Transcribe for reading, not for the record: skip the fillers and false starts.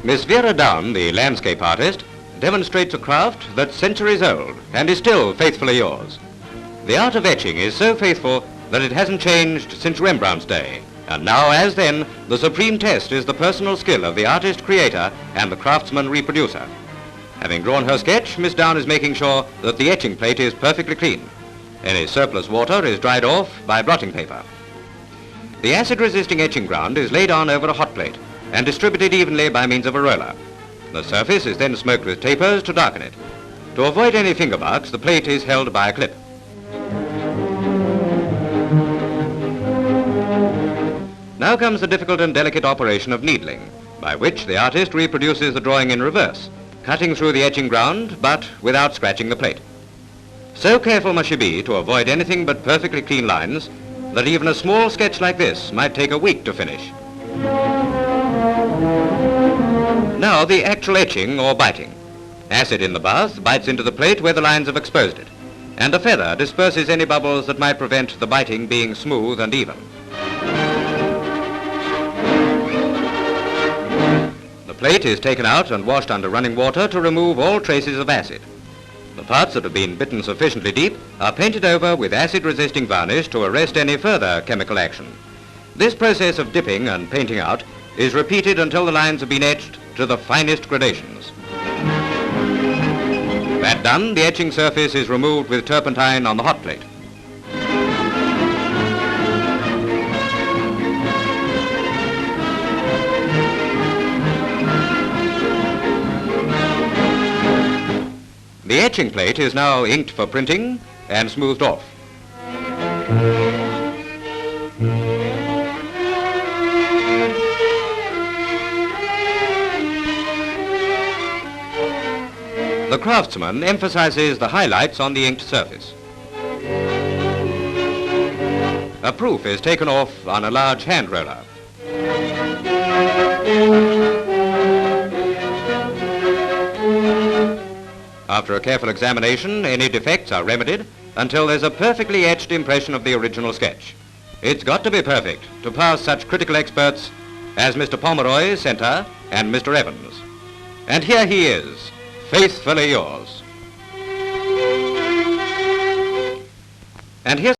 Miss Vera Down, the landscape artist, demonstrates a craft that's centuries old and is still faithfully yours. The art of etching is so faithful that it hasn't changed since Rembrandt's day. And now, as then, the supreme test is the personal skill of the artist-creator and the craftsman-reproducer. Having drawn her sketch, Miss Down is making sure that the etching plate is perfectly clean. Any surplus water is dried off by blotting paper. The acid-resisting etching ground is laid on over a hot plate and distributed evenly by means of a roller. The surface is then smoked with tapers to darken it. To avoid any finger marks, the plate is held by a clip. Now comes the difficult and delicate operation of needling, by which the artist reproduces the drawing in reverse, cutting through the etching ground, but without scratching the plate. So careful must she be to avoid anything but perfectly clean lines that even a small sketch like this might take a week to finish. Now the actual etching or biting. Acid in the bath bites into the plate where the lines have exposed it, and a feather disperses any bubbles that might prevent the biting being smooth and even. The plate is taken out and washed under running water to remove all traces of acid. The parts that have been bitten sufficiently deep are painted over with acid-resisting varnish to arrest any further chemical action. This process of dipping and painting out is repeated until the lines have been etched to the finest gradations. That done, the etching surface is removed with turpentine on the hot plate. The etching plate is now inked for printing and smoothed off. The craftsman emphasizes the highlights on the inked surface. A proof is taken off on a large hand roller. After a careful examination, any defects are remedied until there's a perfectly etched impression of the original sketch. It's got to be perfect to pass such critical experts as Mr. Pomeroy, Centre, and Mr. Evans. And here he is, faithfully yours. And here's